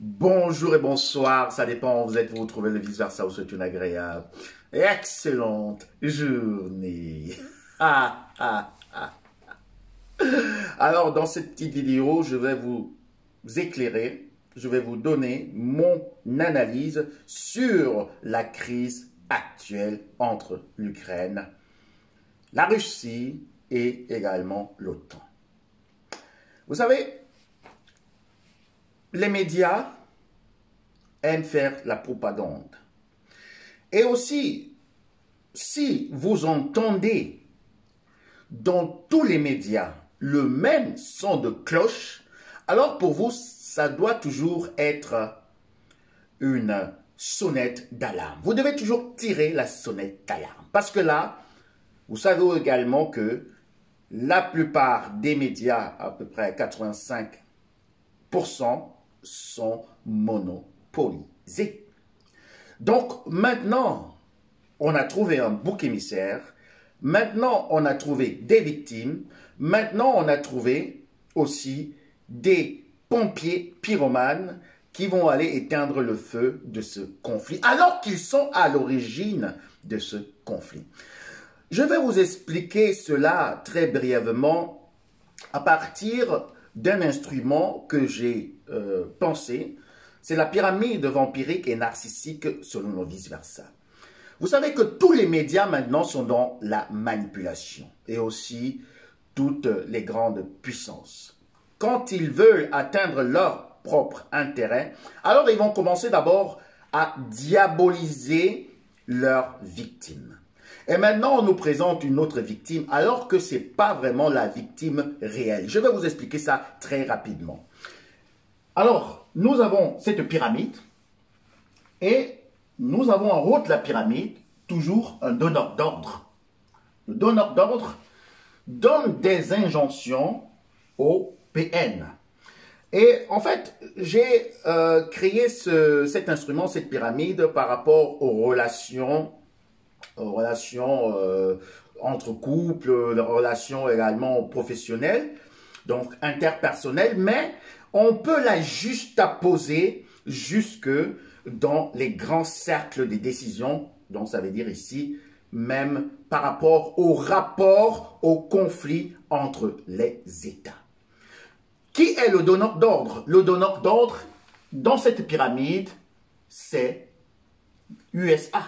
Bonjour et bonsoir, ça dépend, vous trouvez le vice-versa ou c'est une agréable et excellente journée. Alors, dans cette petite vidéo, je vais vous éclairer, je vais vous donner mon analyse sur la crise actuelle entre l'Ukraine, la Russie et également l'OTAN. Vous savez, les médias aiment faire la propagande. Et aussi, si vous entendez dans tous les médias le même son de cloche, alors pour vous, ça doit toujours être une sonnette d'alarme. Vous devez toujours tirer la sonnette d'alarme. Parce que là, vous savez également que la plupart des médias, à peu près 85%, sont monopolisés. Donc maintenant, on a trouvé un bouc émissaire, maintenant on a trouvé des victimes, maintenant on a trouvé aussi des pompiers pyromanes qui vont aller éteindre le feu de ce conflit, alors qu'ils sont à l'origine de ce conflit. Je vais vous expliquer cela très brièvement à partir d'un instrument que j'ai pensé, c'est la pyramide vampirique et narcissique selon le vice-versa. Vous savez que tous les médias maintenant sont dans la manipulation et aussi toutes les grandes puissances. Quand ils veulent atteindre leur propre intérêt, alors ils vont commencer d'abord à diaboliser leurs victimes. Et maintenant, on nous présente une autre victime, alors que ce n'est pas vraiment la victime réelle. Je vais vous expliquer ça très rapidement. Alors, nous avons cette pyramide, et nous avons en haut de la pyramide toujours un donneur d'ordre. Le donneur d'ordre donne des injonctions au PN. Et en fait, j'ai créé cet instrument, cette pyramide, par rapport aux relations entre couples, les relations également professionnelles, donc interpersonnelles, mais on peut la juxtaposer jusque dans les grands cercles des décisions, donc ça veut dire ici, même par rapport au rapport, au conflit entre les États. Qui est le donneur d'ordre? Le donneur d'ordre dans cette pyramide, c'est USA.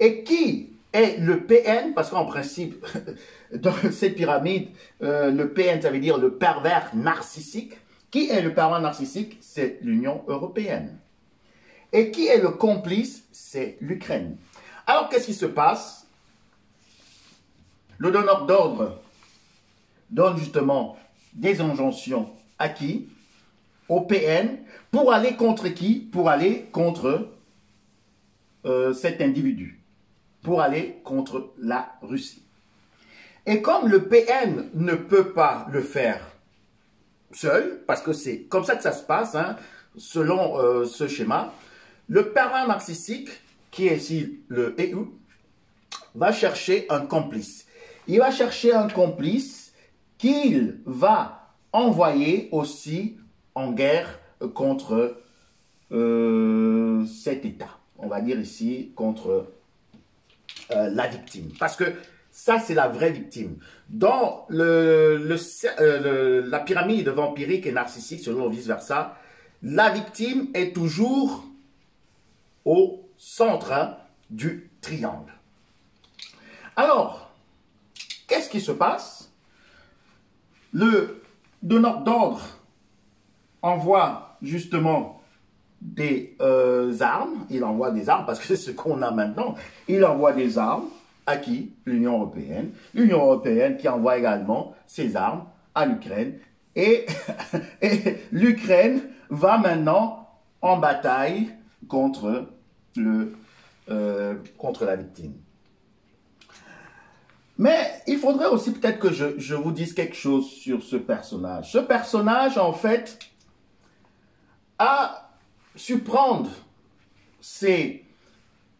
Et qui est le PN? Parce qu'en principe, dans cette pyramide, le PN, ça veut dire le pervers narcissique. Qui est le pervers narcissique? C'est l'Union européenne. Et qui est le complice? C'est l'Ukraine. Alors, qu'est-ce qui se passe? Le donneur d'ordre donne justement des injonctions à qui? Au PN. Pour aller contre qui? Pour aller contre cet individu. Pour aller contre la Russie. Et comme le PN ne peut pas le faire seul, parce que c'est comme ça que ça se passe, hein, selon ce schéma, le pervers narcissique, qui est ici le EU, va chercher un complice. Il va chercher un complice qu'il va envoyer aussi en guerre contre cet État. On va dire ici contre la victime. Parce que ça, c'est la vraie victime. Dans la pyramide vampirique et narcissique, selon le vice-versa, la victime est toujours au centre du triangle. Alors, qu'est-ce qui se passe? Le donneur d'ordre envoie justement des armes, il envoie des armes, parce que c'est ce qu'on a maintenant, il envoie des armes à qui? L'Union européenne. L'Union européenne qui envoie également ses armes à l'Ukraine. Et l'Ukraine va maintenant en bataille contre la victime. Mais il faudrait aussi peut-être que je vous dise quelque chose sur ce personnage. Ce personnage, en fait, a su prendre ses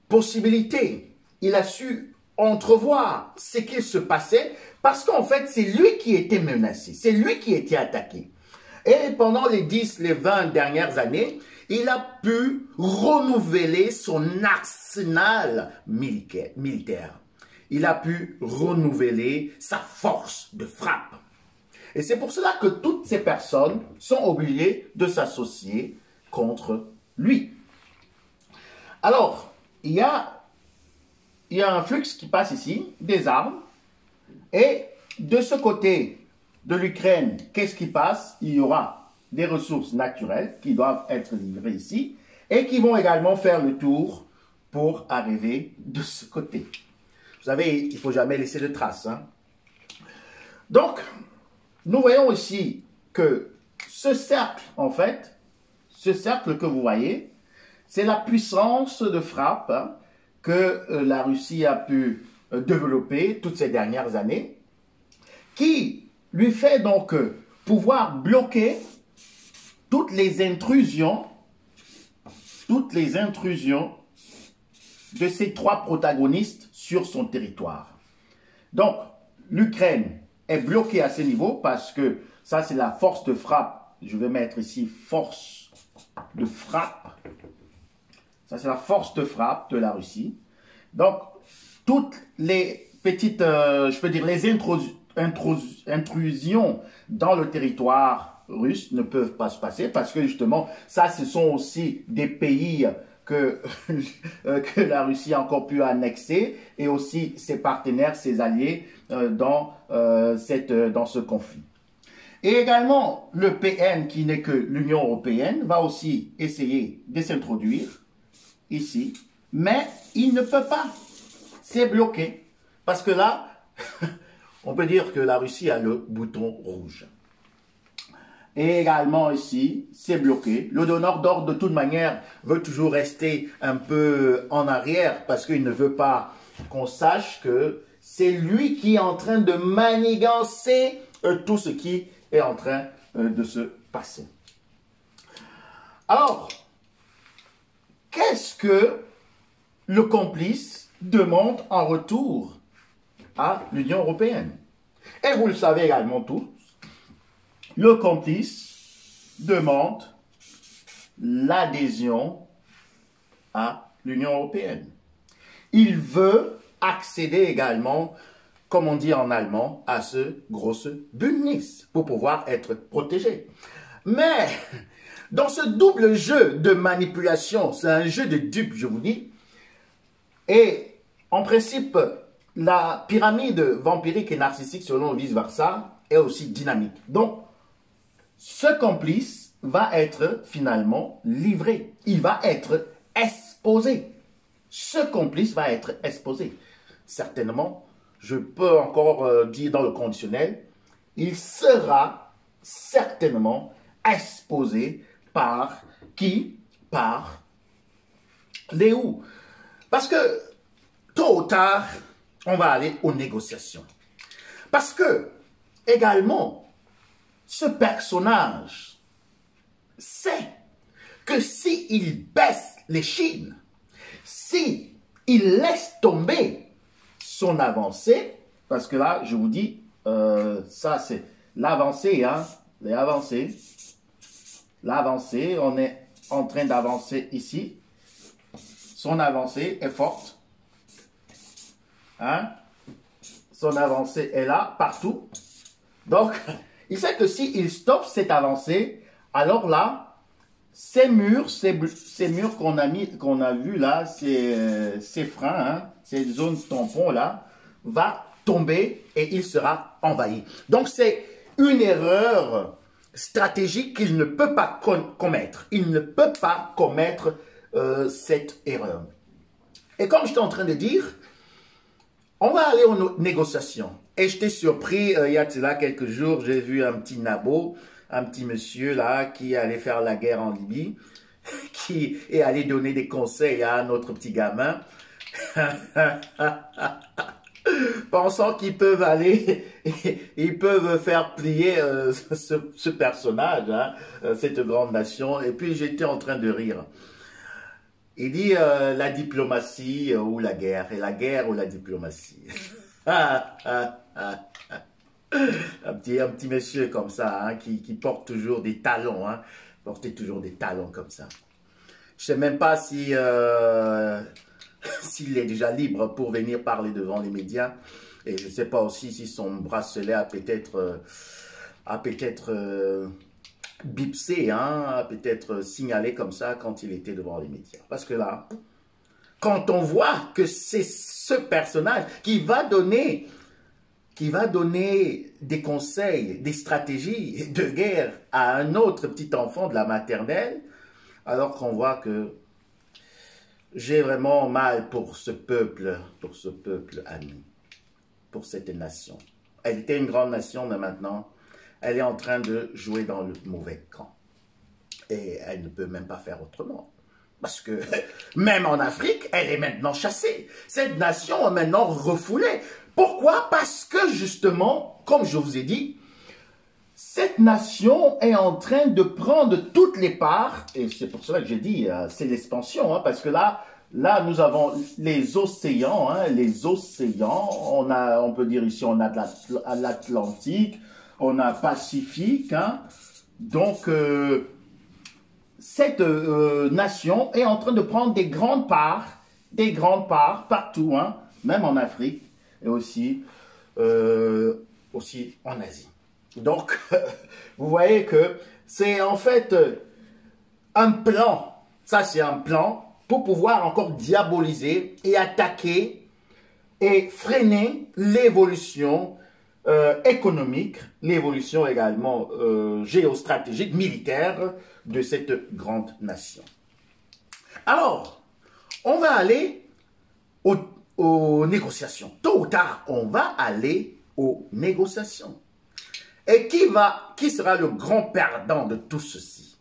possibilités. Il a su entrevoir ce qu'il se passait parce qu'en fait, c'est lui qui était menacé. C'est lui qui était attaqué. Et pendant les 10, les 20 dernières années, il a pu renouveler son arsenal militaire. Il a pu renouveler sa force de frappe. Et c'est pour cela que toutes ces personnes sont obligées de s'associer contre lui. Alors, il y a un flux qui passe ici, des armes, et de ce côté de l'Ukraine, qu'est-ce qui passe? Il y aura des ressources naturelles qui doivent être livrées ici, et qui vont également faire le tour pour arriver de ce côté. Vous savez, il ne faut jamais laisser de traces. Hein? Donc, nous voyons ici que ce cercle, en fait, ce cercle que vous voyez, c'est la puissance de frappe hein, que la Russie a pu développer toutes ces dernières années, qui lui fait donc pouvoir bloquer toutes les intrusions de ces trois protagonistes sur son territoire. Donc, l'Ukraine est bloquée à ce niveau parce que ça, c'est la force de frappe. Je vais mettre ici force de frappe. Ça, c'est la force de frappe de la Russie. Donc, toutes les petites, je peux dire, les intrusions dans le territoire russe ne peuvent pas se passer parce que justement, ça, ce sont aussi des pays que la Russie a encore pu annexer et aussi ses partenaires, ses alliés dans ce conflit. Et également, le PN, qui n'est que l'Union européenne, va aussi essayer de s'introduire ici, mais il ne peut pas. C'est bloqué. Parce que là, on peut dire que la Russie a le bouton rouge. Et également ici, c'est bloqué. Le donneur d'ordre, de toute manière, veut toujours rester un peu en arrière parce qu'il ne veut pas qu'on sache que c'est lui qui est en train de manigancer tout ce qui est en train de se passer. Alors, qu'est-ce que le complice demande en retour à l'Union européenne? Et vous le savez également tous, le complice demande l'adhésion à l'Union européenne. Il veut accéder également, comme on dit en allemand, à ce grosse Bündnis pour pouvoir être protégé. Mais dans ce double jeu de manipulation, c'est un jeu de dupes, je vous dis, et en principe, la pyramide vampirique et narcissique, selon vice-versa, est aussi dynamique. Donc, ce complice va être finalement livré. Il va être exposé. Ce complice va être exposé. Certainement, je peux encore dire dans le conditionnel, il sera certainement exposé par qui? Par Léo. Parce que, tôt ou tard, on va aller aux négociations. Parce que, également, ce personnage sait que s'il baisse les chines, s'il laisse tomber son avancée, parce que là, je vous dis, ça c'est l'avancée, hein, les avancées. L'avancée, on est en train d'avancer ici. Son avancée est forte. Hein? Son avancée est là, partout. Donc, il sait que s'il stoppe cette avancée, alors là, ces murs qu'on a vu là, ces freins, hein, ces zones tampons là, va tomber et il sera envahi. Donc, c'est une erreur stratégique qu'il ne peut pas commettre. Il ne peut pas commettre cette erreur. Et comme j'étais en train de dire, on va aller aux négociations. Et j'étais surpris, il y a là quelques jours, j'ai vu un petit nabo, un petit monsieur là, qui allait faire la guerre en Libye, qui est allé donner des conseils à notre petit gamin, pensant qu'ils peuvent aller, ils peuvent faire plier ce personnage, hein, cette grande nation. Et puis j'étais en train de rire. Il dit la diplomatie ou la guerre, et la guerre ou la diplomatie. Un petit monsieur comme ça, hein, qui porte toujours des talons, hein, portait toujours des talons comme ça. Je sais même pas si s'il est déjà libre pour venir parler devant les médias. Et je ne sais pas aussi si son bracelet a peut-être bipsé, hein, a peut-être signalé comme ça quand il était devant les médias. Parce que là, quand on voit que c'est ce personnage qui va donner des conseils, des stratégies de guerre à un autre petit enfant de la maternelle, alors qu'on voit que j'ai vraiment mal pour ce peuple ami, pour cette nation. Elle était une grande nation, mais maintenant, elle est en train de jouer dans le mauvais camp. Et elle ne peut même pas faire autrement. Parce que même en Afrique, elle est maintenant chassée. Cette nation est maintenant refoulée. Pourquoi? Parce que justement, comme je vous ai dit, cette nation est en train de prendre toutes les parts, et c'est pour cela que j'ai dit, c'est l'expansion, hein, parce que là, nous avons les océans, hein, on peut dire ici, on a de l'Atlantique, on a Pacifique, hein, donc cette nation est en train de prendre des grandes parts partout, hein, même en Afrique, et aussi en Asie. Donc, vous voyez que c'est en fait un plan, ça c'est un plan pour pouvoir encore diaboliser et attaquer et freiner l'évolution économique, l'évolution également géostratégique, militaire de cette grande nation. Alors, on va aller aux négociations. Tôt ou tard, on va aller aux négociations. Et qui sera le grand perdant de tout ceci?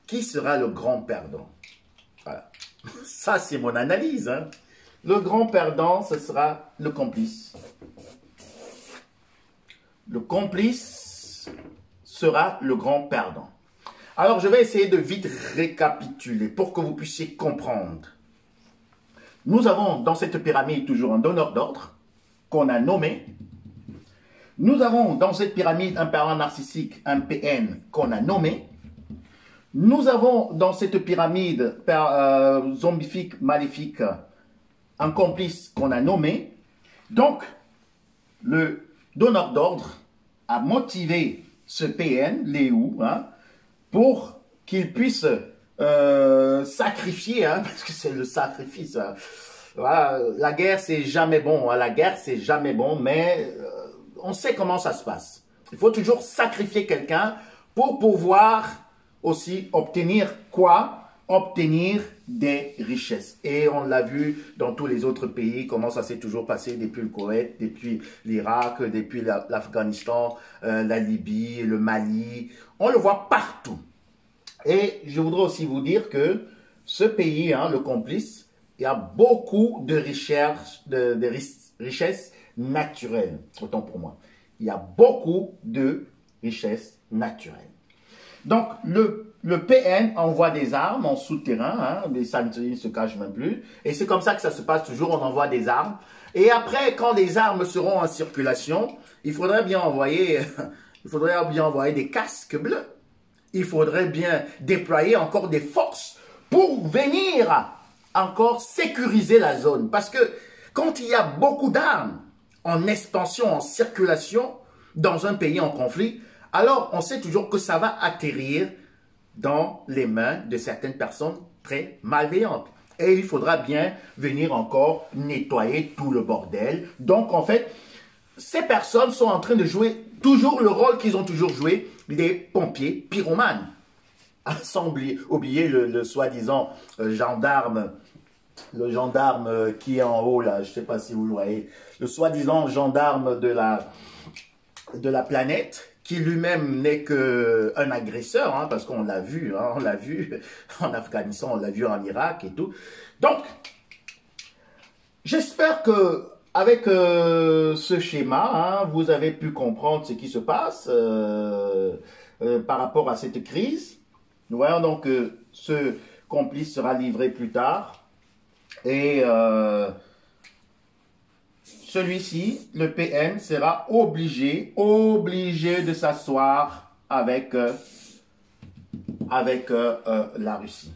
Qui sera le grand perdant? Voilà. Ça, c'est mon analyse, hein. Le grand perdant, ce sera le complice. Le complice sera le grand perdant. Alors, je vais essayer de vite récapituler pour que vous puissiez comprendre. Nous avons dans cette pyramide toujours un donneur d'ordre qu'on a nommé. Nous avons dans cette pyramide un parent narcissique, un PN qu'on a nommé. Nous avons dans cette pyramide zombifique, maléfique, un complice qu'on a nommé. Donc, le donneur d'ordre a motivé ce PN, Léo, hein, pour qu'il puisse sacrifier, hein, parce que c'est le sacrifice. Hein. Voilà, la guerre, c'est jamais bon. Hein, la guerre, c'est jamais bon, mais on sait comment ça se passe. Il faut toujours sacrifier quelqu'un pour pouvoir aussi obtenir quoi? Obtenir des richesses. Et on l'a vu dans tous les autres pays, comment ça s'est toujours passé depuis le Koweït, depuis l'Irak, depuis l'Afghanistan, la Libye, le Mali. On le voit partout. Et je voudrais aussi vous dire que ce pays, hein, le complice, il y a beaucoup de richesses naturelles, autant pour moi. Il y a beaucoup de richesses naturelles. Donc, le PN envoie des armes en souterrain, hein, mais ça ne se cache même plus. Et c'est comme ça que ça se passe toujours, on envoie des armes. Et après, quand les armes seront en circulation, il faudrait bien envoyer des casques bleus. Il faudrait bien déployer encore des forces pour venir encore sécuriser la zone. Parce que quand il y a beaucoup d'armes en expansion, en circulation dans un pays en conflit, alors on sait toujours que ça va atterrir dans les mains de certaines personnes très malveillantes. Et il faudra bien venir encore nettoyer tout le bordel. Donc en fait, ces personnes sont en train de jouer toujours le rôle qu'ils ont toujours joué, les pompiers pyromanes. Sans oublier le soi-disant gendarme, le gendarme qui est en haut là, je ne sais pas si vous le voyez, le soi-disant gendarme de la planète, qui lui-même n'est qu'un agresseur, hein, parce qu'on l'a vu, hein, on l'a vu en Afghanistan, on l'a vu en Irak et tout. Donc, j'espère que avec ce schéma, hein, vous avez pu comprendre ce qui se passe par rapport à cette crise. Nous voyons donc que ce complice sera livré plus tard. Et celui-ci, le PN, sera obligé de s'asseoir avec la Russie.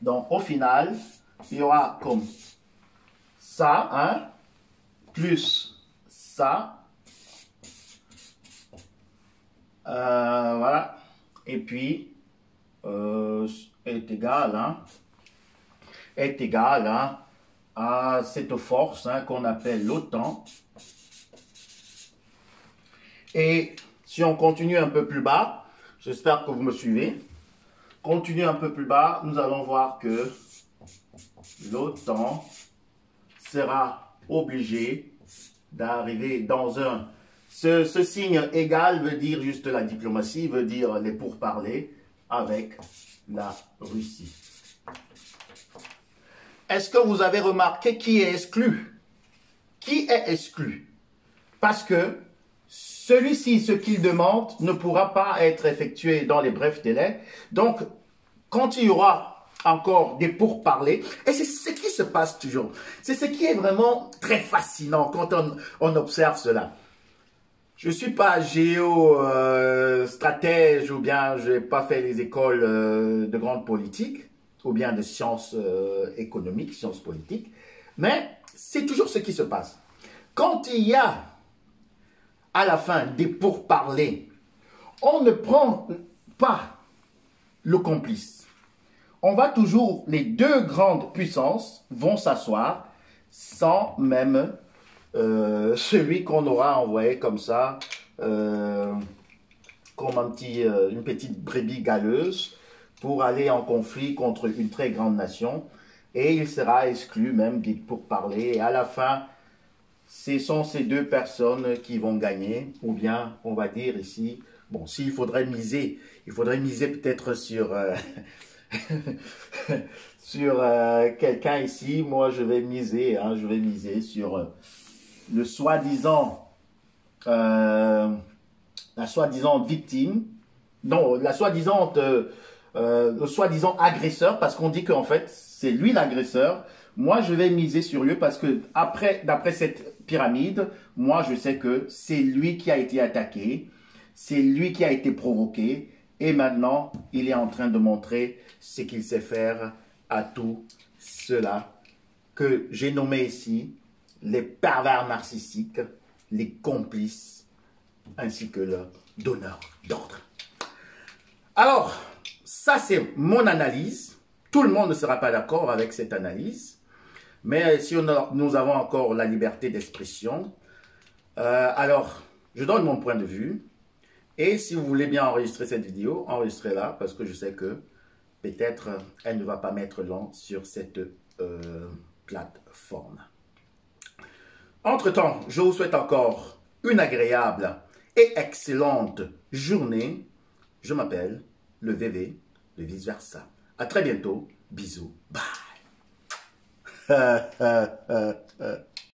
Donc, au final, il y aura comme ça, hein, plus ça. Voilà. Et puis, est égal hein, à cette force hein, qu'on appelle l'OTAN. Et si on continue un peu plus bas, j'espère que vous me suivez, continue un peu plus bas, nous allons voir que l'OTAN sera obligé d'arriver dans un... Ce signe égal veut dire juste la diplomatie, veut dire les pourparlers avec la Russie. Est-ce que vous avez remarqué qui est exclu? Qui est exclu? Parce que celui-ci, ce qu'il demande, ne pourra pas être effectué dans les brefs délais. Donc, quand il y aura encore des pourparlers, et c'est ce qui se passe toujours, c'est ce qui est vraiment très fascinant quand on observe cela. Je ne suis pas géostratège ou bien je n'ai pas fait les écoles de grande politique ou bien de sciences économiques, sciences politiques, mais c'est toujours ce qui se passe. Quand il y a à la fin des pourparlers, on ne prend pas le complice. On va toujours, les deux grandes puissances vont s'asseoir sans même celui qu'on aura envoyé comme ça, comme une petite brebis galeuse pour aller en conflit contre une très grande nation. Et il sera exclu même des pourparlers. Et à la fin, ce sont ces deux personnes qui vont gagner. Ou bien, on va dire ici, bon, s'il faudrait miser, il faudrait miser peut-être sur... sur quelqu'un ici. Moi, je vais miser sur... le soi-disant, la soi-disant victime, non, le soi-disant agresseur, parce qu'on dit qu'en fait, c'est lui l'agresseur. Moi, je vais miser sur lui parce que d'après cette pyramide, moi, je sais que c'est lui qui a été attaqué, c'est lui qui a été provoqué, et maintenant, il est en train de montrer ce qu'il sait faire à tout cela que j'ai nommé ici, les pervers narcissiques, les complices, ainsi que le donneur d'ordre. Alors, ça c'est mon analyse. Tout le monde ne sera pas d'accord avec cette analyse, mais si nous avons encore la liberté d'expression, alors je donne mon point de vue. Et si vous voulez bien enregistrer cette vidéo, enregistrez-la, parce que je sais que peut-être elle ne va pas mettre long sur cette plateforme. Entre-temps, je vous souhaite encore une agréable et excellente journée. Je m'appelle le VV, le vice-versa. À très bientôt. Bisous. Bye.